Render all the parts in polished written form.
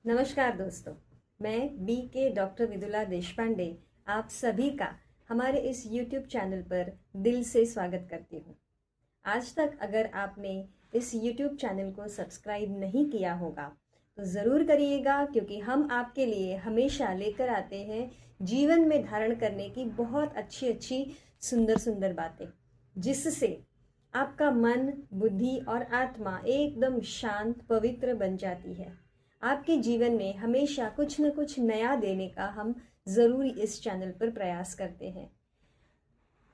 नमस्कार दोस्तों, मैं BK डॉक्टर विदुला देशपांडे आप सभी का हमारे इस YouTube चैनल पर दिल से स्वागत करती हूँ। आज तक अगर आपने इस YouTube चैनल को सब्सक्राइब नहीं किया होगा तो ज़रूर करिएगा, क्योंकि हम आपके लिए हमेशा लेकर आते हैं जीवन में धारण करने की बहुत अच्छी अच्छी सुंदर सुंदर बातें, जिससे आपका मन, बुद्धि और आत्मा एकदम शांत पवित्र बन जाती है। आपके जीवन में हमेशा कुछ न कुछ नया देने का हम ज़रूर इस चैनल पर प्रयास करते हैं।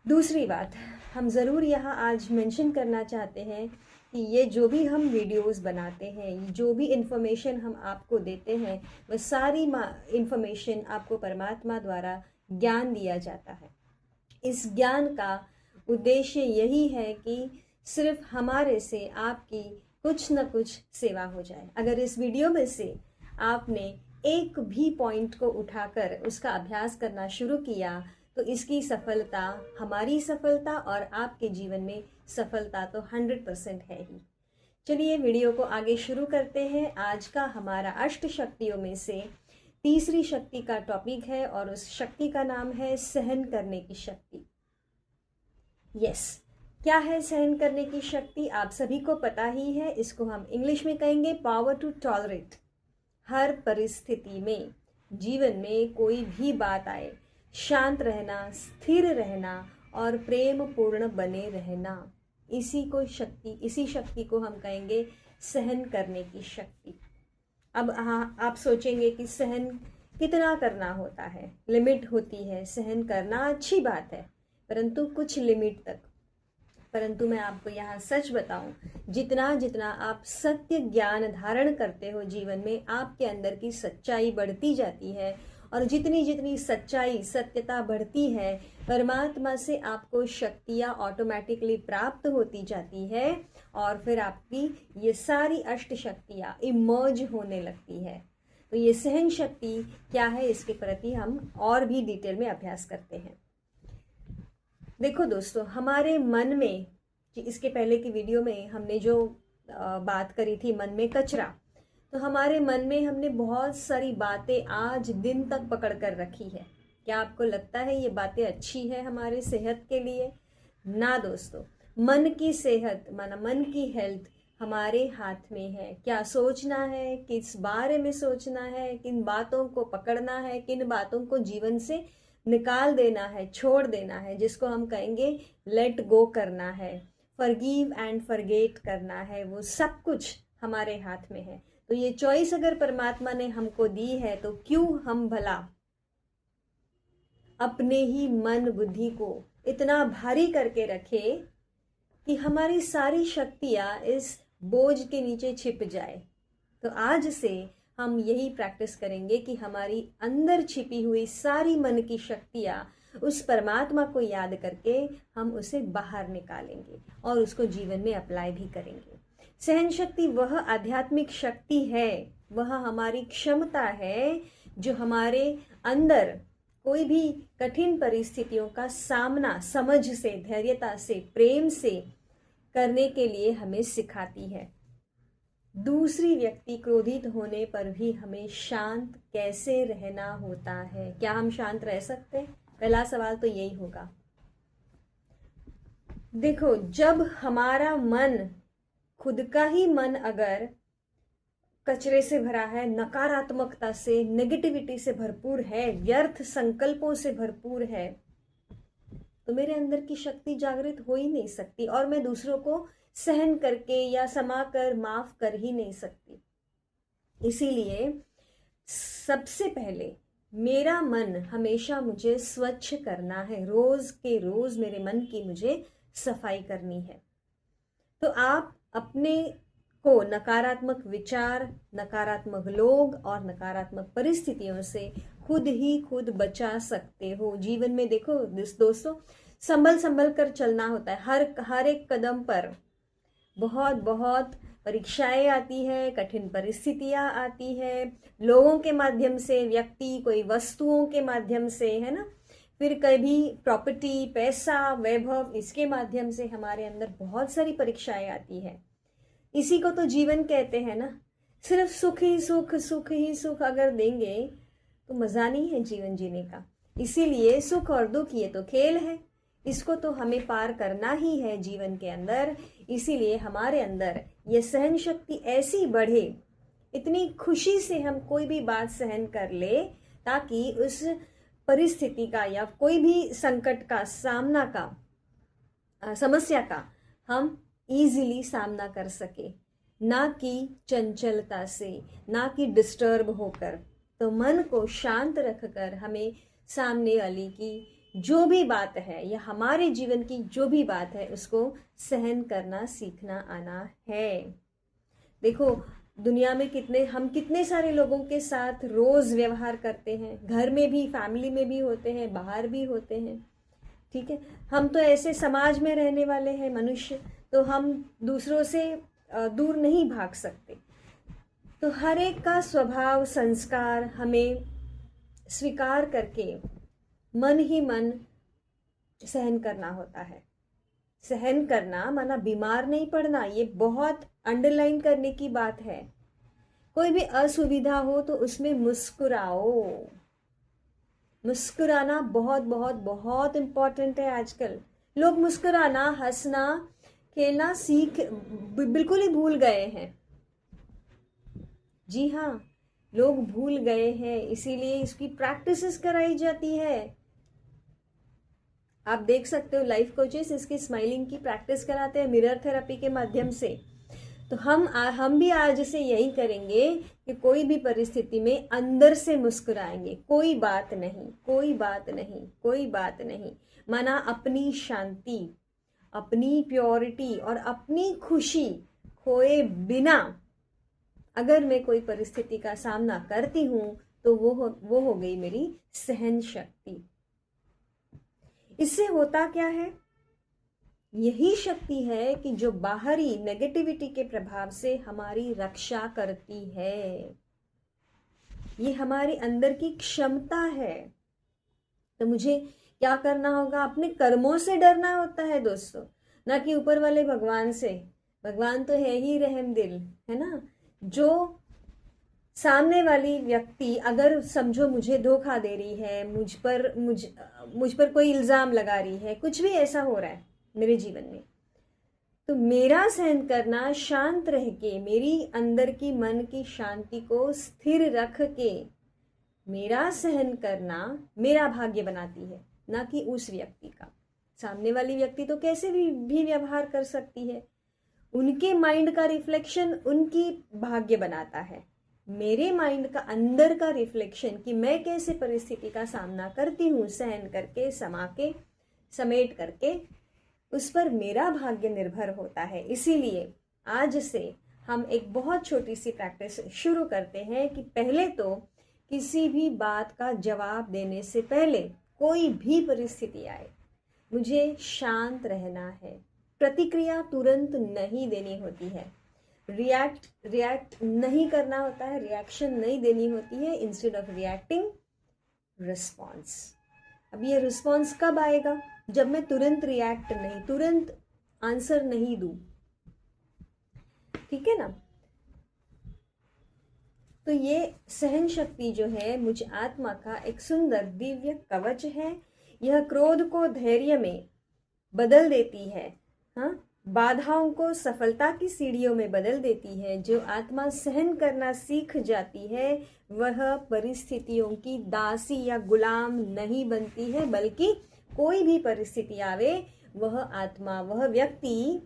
दूसरी बात, हम ज़रूर यहाँ आज मेंशन करना चाहते हैं कि ये जो भी हम वीडियोस बनाते हैं, जो भी इन्फॉर्मेशन हम आपको देते हैं, वह सारी इन्फॉर्मेशन आपको परमात्मा द्वारा ज्ञान दिया जाता है। इस ज्ञान का उद्देश्य यही है कि सिर्फ हमारे से आपकी कुछ न कुछ सेवा हो जाए। अगर इस वीडियो में से आपने एक भी पॉइंट को उठाकर उसका अभ्यास करना शुरू किया तो इसकी सफलता, हमारी सफलता और आपके जीवन में सफलता तो 100% है ही। चलिए वीडियो को आगे शुरू करते हैं। आज का हमारा अष्ट शक्तियों में से तीसरी शक्ति का टॉपिक है और उस शक्ति का नाम है सहन करने की शक्ति। यस, क्या है सहन करने की शक्ति? आप सभी को पता ही है। इसको हम इंग्लिश में कहेंगे पावर टू टॉलरेट। हर परिस्थिति में, जीवन में कोई भी बात आए, शांत रहना, स्थिर रहना और प्रेम पूर्ण बने रहना, इसी शक्ति को हम कहेंगे सहन करने की शक्ति। अब आप सोचेंगे कि सहन कितना करना होता है? लिमिट होती है। सहन करना अच्छी बात है, परंतु कुछ लिमिट तक। परंतु मैं आपको यहाँ सच बताऊं, जितना जितना आप सत्य ज्ञान धारण करते हो जीवन में, आपके अंदर की सच्चाई बढ़ती जाती है। और जितनी जितनी सच्चाई, सत्यता बढ़ती है, परमात्मा से आपको शक्तियाँ ऑटोमेटिकली प्राप्त होती जाती है और फिर आपकी ये सारी अष्ट शक्तियाँ इमर्ज होने लगती है। तो ये सहन शक्ति क्या है, इसके प्रति हम और भी डिटेल में अभ्यास करते हैं। देखो दोस्तों, हमारे मन में, इसके पहले की वीडियो में हमने जो बात करी थी मन में कचरा, तो हमारे मन में हमने बहुत सारी बातें आज दिन तक पकड़ कर रखी है। क्या आपको लगता है ये बातें अच्छी है हमारे सेहत के लिए? ना दोस्तों, मन की सेहत, माना मन की हेल्थ हमारे हाथ में है। क्या सोचना है, किस बारे में सोचना है, किन बातों को पकड़ना है, किन बातों को जीवन से निकाल देना है, छोड़ देना है, जिसको हम कहेंगे लेट गो करना है, फॉरगिव एंड फॉरगेट करना है, वो सब कुछ हमारे हाथ में है। तो ये चॉइस अगर परमात्मा ने हमको दी है तो क्यों हम भला अपने ही मन बुद्धि को इतना भारी करके रखे कि हमारी सारी शक्तियां इस बोझ के नीचे छिप जाए। तो आज से हम यही प्रैक्टिस करेंगे कि हमारी अंदर छिपी हुई सारी मन की शक्तियाँ, उस परमात्मा को याद करके हम उसे बाहर निकालेंगे और उसको जीवन में अप्लाई भी करेंगे। सहन शक्ति वह आध्यात्मिक शक्ति है, वह हमारी क्षमता है जो हमारे अंदर कोई भी कठिन परिस्थितियों का सामना समझ से, धैर्यता से, प्रेम से करने के लिए हमें सिखाती है। दूसरी व्यक्ति क्रोधित होने पर भी हमें शांत कैसे रहना होता है? क्या हम शांत रह सकते हैं? पहला सवाल तो यही होगा। देखो, जब हमारा मन, खुद का ही मन अगर कचरे से भरा है, नकारात्मकता से, नेगेटिविटी से भरपूर है, व्यर्थ संकल्पों से भरपूर है, तो मेरे अंदर की शक्ति जागृत हो ही नहीं सकती और मैं दूसरों को सहन करके या समा कर माफ कर ही नहीं सकती। इसीलिए सबसे पहले मेरा मन हमेशा मुझे स्वच्छ करना है। रोज के रोज मेरे मन की मुझे सफाई करनी है। तो आप अपने को नकारात्मक विचार, नकारात्मक लोग और नकारात्मक परिस्थितियों से खुद ही खुद बचा सकते हो। जीवन में देखो दोस्तों, संभल संभल कर चलना होता है। हर एक कदम पर बहुत बहुत परीक्षाएं आती है, कठिन परिस्थितियां आती है, लोगों के माध्यम से, व्यक्ति, कोई वस्तुओं के माध्यम से, है ना, फिर कभी प्रॉपर्टी, पैसा, वैभव, इसके माध्यम से हमारे अंदर बहुत सारी परीक्षाएं आती है। इसी को तो जीवन कहते हैं ना। सिर्फ सुख ही सुख, सुख ही सुख अगर देंगे तो मज़ा नहीं है जीवन जीने का। इसीलिए सुख और दुख ये तो खेल है, इसको तो हमें पार करना ही है जीवन के अंदर। इसीलिए हमारे अंदर ये सहन शक्ति ऐसी बढ़े, इतनी खुशी से हम कोई भी बात सहन कर ले, ताकि उस परिस्थिति का या कोई भी संकट का सामना का, समस्या का हम इजीली सामना कर सके, ना कि चंचलता से, ना कि डिस्टर्ब होकर। तो मन को शांत रखकर हमें सामने वाली की जो भी बात है या हमारे जीवन की जो भी बात है उसको सहन करना सीखना आना है। देखो दुनिया में कितने सारे लोगों के साथ रोज व्यवहार करते हैं, घर में भी, फैमिली में भी होते हैं, बाहर भी होते हैं, ठीक है। हम तो ऐसे समाज में रहने वाले हैं मनुष्य, तो हम दूसरों से दूर नहीं भाग सकते। तो हर एक का स्वभाव संस्कार हमें स्वीकार करके मन ही मन सहन करना होता है। सहन करना माना बीमार नहीं पड़ना, ये बहुत अंडरलाइन करने की बात है। कोई भी असुविधा हो तो उसमें मुस्कुराओ। मुस्कुराना बहुत बहुत बहुत इम्पोर्टेंट है। आजकल लोग मुस्कुराना, हंसना, खेलना बिल्कुल ही भूल गए हैं। जी हाँ, लोग भूल गए हैं, इसीलिए इसकी प्रैक्टिसेस कराई जाती है। आप देख सकते हो लाइफ कोचेस इसकी स्माइलिंग की प्रैक्टिस कराते हैं मिरर थेरेपी के माध्यम से। तो हम भी आज से यही करेंगे कि कोई भी परिस्थिति में अंदर से मुस्कुराएंगे। कोई बात नहीं, कोई बात नहीं, कोई बात नहीं, माना अपनी शांति, अपनी प्योरिटी और अपनी खुशी खोए बिना अगर मैं कोई परिस्थिति का सामना करती हूं तो वो हो गई मेरी सहन शक्ति। इससे होता क्या है, यही शक्ति है कि जो बाहरी नेगेटिविटी के प्रभाव से हमारी रक्षा करती है। ये हमारे अंदर की क्षमता है। तो मुझे क्या करना होगा, अपने कर्मों से डरना होता है दोस्तों, ना कि ऊपर वाले भगवान से। भगवान तो है ही रहम दिल, है ना। जो सामने वाली व्यक्ति अगर समझो मुझे धोखा दे रही है, मुझ पर कोई इल्ज़ाम लगा रही है, कुछ भी ऐसा हो रहा है मेरे जीवन में, तो मेरा सहन करना, शांत रह के, मेरी अंदर की मन की शांति को स्थिर रख के मेरा सहन करना मेरा भाग्य बनाती है, ना कि उस व्यक्ति का। सामने वाली व्यक्ति तो कैसे भी व्यवहार कर सकती है, उनके माइंड का रिफ्लेक्शन उनकी भाग्य बनाता है। मेरे माइंड का अंदर का रिफ्लेक्शन कि मैं कैसे परिस्थिति का सामना करती हूँ, सहन करके, समा के, समेट करके, उस पर मेरा भाग्य निर्भर होता है। इसीलिए आज से हम एक बहुत छोटी सी प्रैक्टिस शुरू करते हैं कि पहले तो किसी भी बात का जवाब देने से पहले, कोई भी परिस्थिति आए, मुझे शांत रहना है। प्रतिक्रिया तुरंत नहीं देनी होती है, रिएक्ट नहीं करना होता है, रिएक्शन नहीं देनी होती है। Instead of reacting, response. अब ये रिस्पॉन्स कब आएगा, जब मैं तुरंत रिएक्ट नहीं, तुरंत आंसर नहीं दूं, ठीक है ना। तो ये सहन शक्ति जो है मुझ आत्मा का एक सुंदर दिव्य कवच है। यह क्रोध को धैर्य में बदल देती है, हाँ, बाधाओं को सफलता की सीढ़ियों में बदल देती है। जो आत्मा सहन करना सीख जाती है वह परिस्थितियों की दासी या गुलाम नहीं बनती है, बल्कि कोई भी परिस्थिति आवे, वह आत्मा, वह व्यक्ति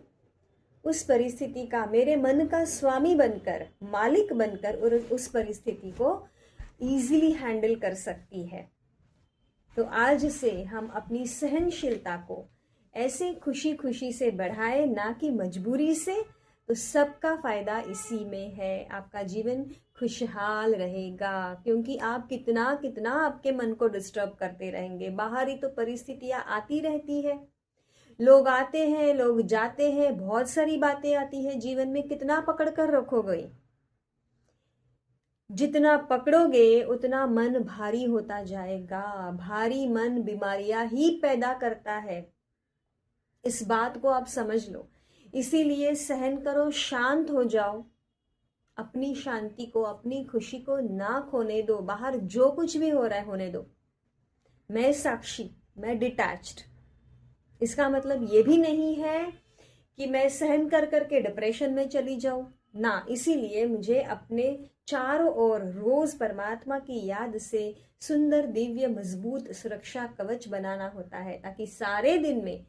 उस परिस्थिति का, मेरे मन का स्वामी बनकर, मालिक बनकर और उस परिस्थिति को इजीली हैंडल कर सकती है। तो आज से हम अपनी सहनशीलता को ऐसे खुशी खुशी से बढ़ाए, ना कि मजबूरी से। तो सबका फायदा इसी में है, आपका जीवन खुशहाल रहेगा, क्योंकि आप कितना कितना आपके मन को डिस्टर्ब करते रहेंगे। बाहरी तो परिस्थितियां आती रहती है, लोग आते हैं, लोग जाते हैं, बहुत सारी बातें आती है जीवन में। कितना पकड़ कर रखोगे, जितना पकड़ोगे उतना मन भारी होता जाएगा। भारी मन बीमारियां ही पैदा करता है, इस बात को आप समझ लो। इसीलिए सहन करो, शांत हो जाओ, अपनी शांति को, अपनी खुशी को ना खोने दो। बाहर जो कुछ भी हो रहा है होने दो। मैं साक्षी, मैं डिटैच्ड। इसका मतलब ये भी नहीं है कि मैं सहन कर करके डिप्रेशन में चली जाऊं ना। इसीलिए मुझे अपने चारों ओर रोज परमात्मा की याद से सुंदर, दिव्य, मजबूत सुरक्षा कवच बनाना होता है, ताकि सारे दिन में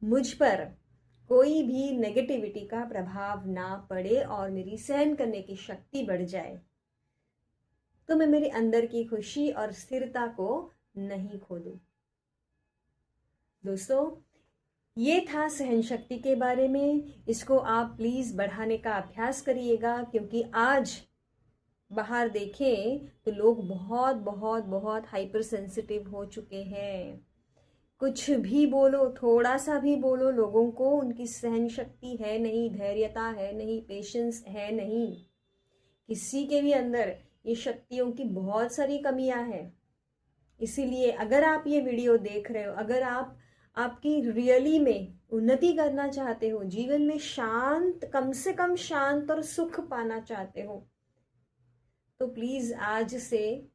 मुझ पर कोई भी नेगेटिविटी का प्रभाव ना पड़े और मेरी सहन करने की शक्ति बढ़ जाए, तो मैं मेरे अंदर की खुशी और स्थिरता को नहीं खो दूं। दोस्तों, ये था सहन शक्ति के बारे में। इसको आप प्लीज बढ़ाने का अभ्यास करिएगा, क्योंकि आज बाहर देखें तो लोग बहुत बहुत बहुत हाइपर सेंसिटिव हो चुके हैं। कुछ भी बोलो, थोड़ा सा भी बोलो, लोगों को उनकी सहन शक्ति है नहीं, धैर्यता है नहीं, पेशेंस है नहीं। किसी के भी अंदर ये शक्तियों की बहुत सारी कमियां हैं। इसीलिए अगर आप ये वीडियो देख रहे हो, अगर आपकी रियली में उन्नति करना चाहते हो, जीवन में शांत, कम से कम शांत और सुख पाना चाहते हो, तो प्लीज आज से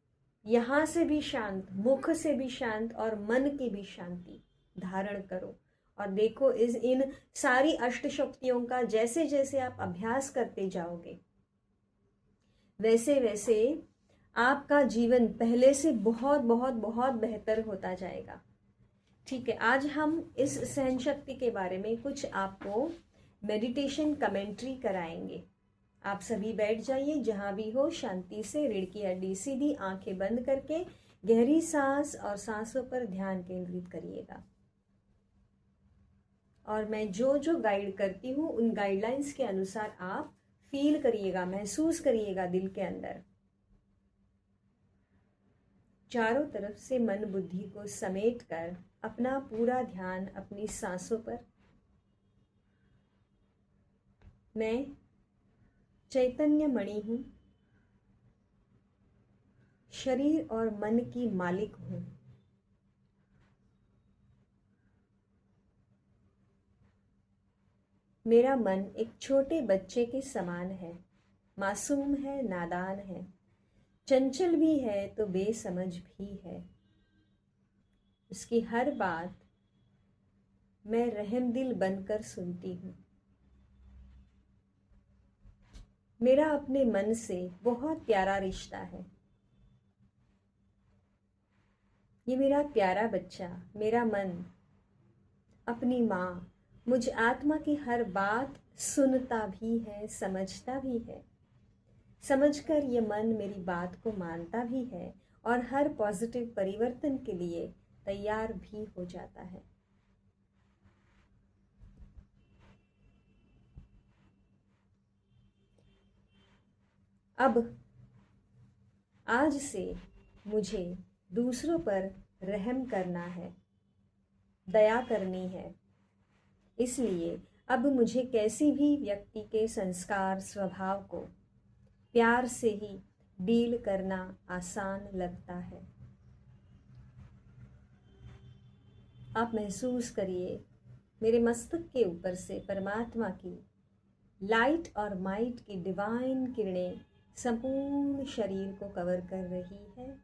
यहाँ से भी शांत, मुख से भी शांत और मन की भी शांति धारण करो। और देखो, इन सारी अष्ट शक्तियों का जैसे जैसे आप अभ्यास करते जाओगे, वैसे वैसे आपका जीवन पहले से बहुत बहुत बहुत बेहतर होता जाएगा। ठीक है, आज हम इस सहन शक्ति के बारे में कुछ आपको मेडिटेशन कमेंट्री कराएंगे। आप सभी बैठ जाइए, जहां भी हो, शांति से, रीढ़ की हड्डी सीधी, आंखें बंद करके गहरी सांस और सांसों पर ध्यान केंद्रित करिएगा। और मैं जो जो गाइड करती हूँ उन गाइडलाइंस के अनुसार आप फील करिएगा, महसूस करिएगा दिल के अंदर। चारों तरफ से मन बुद्धि को समेट कर अपना पूरा ध्यान अपनी सांसों पर। मैं चैतन्य मणि हूं, शरीर और मन की मालिक हूं। मेरा मन एक छोटे बच्चे के समान है, मासूम है, नादान है, चंचल भी है तो बेसमझ भी है। उसकी हर बात मैं रहमदिल बनकर सुनती हूँ। मेरा अपने मन से बहुत प्यारा रिश्ता है। ये मेरा प्यारा बच्चा, मेरा मन, अपनी माँ, मुझ आत्मा की हर बात सुनता भी है, समझता भी है। समझकर ये मन मेरी बात को मानता भी है और हर पॉजिटिव परिवर्तन के लिए तैयार भी हो जाता है। अब आज से मुझे दूसरों पर रहम करना है, दया करनी है। इसलिए अब मुझे कैसी भी व्यक्ति के संस्कार, स्वभाव को प्यार से ही डील करना आसान लगता है। आप महसूस करिए, मेरे मस्तक के ऊपर से परमात्मा की लाइट और माइट की डिवाइन किरणें संपूर्ण शरीर को कवर कर रही है।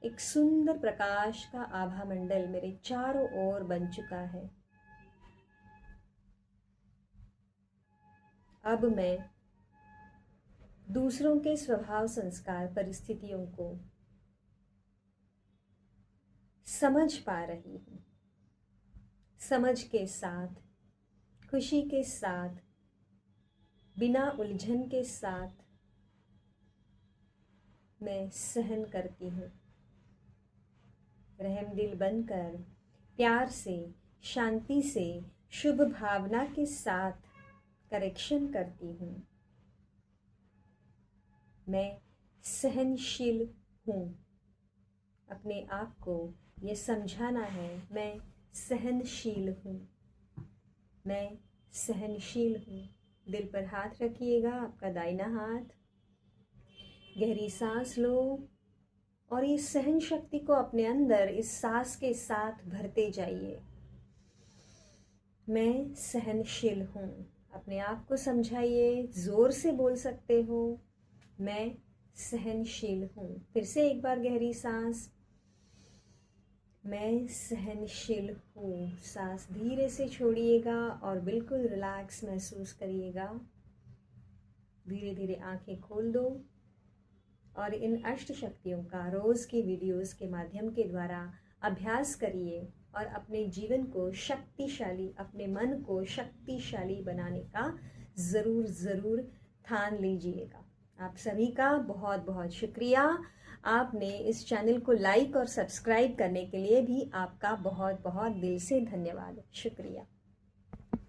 एक सुंदर प्रकाश का आभा मंडल मेरे चारों ओर बन चुका है। अब मैं दूसरों के स्वभाव, संस्कार, परिस्थितियों को समझ पा रही हूँ। समझ के साथ, खुशी के साथ, बिना उलझन के साथ मैं सहन करती हूँ। रहमदिल बनकर, प्यार से, शांति से, शुभ भावना के साथ करेक्शन करती हूँ। मैं सहनशील हूँ। अपने आप को ये समझाना है, मैं सहनशील हूँ, मैं सहनशील हूँ। दिल पर हाथ रखिएगा, आपका दाहिना हाथ। गहरी सांस लो और इस सहन शक्ति को अपने अंदर इस सांस के साथ भरते जाइए। मैं सहनशील हूँ। अपने आप को समझाइए, ज़ोर से बोल सकते हो, मैं सहनशील हूँ। फिर से एक बार गहरी सांस, मैं सहनशील हूँ। सांस धीरे से छोड़िएगा और बिल्कुल रिलैक्स महसूस करिएगा। धीरे धीरे आंखें खोल दो और इन अष्ट शक्तियों का रोज़ की वीडियोस के माध्यम के द्वारा अभ्यास करिए और अपने जीवन को शक्तिशाली, अपने मन को शक्तिशाली बनाने का ज़रूर ठान लीजिएगा। आप सभी का बहुत बहुत शुक्रिया। आपने इस चैनल को लाइक और सब्सक्राइब करने के लिए भी आपका बहुत बहुत दिल से धन्यवाद। शुक्रिया।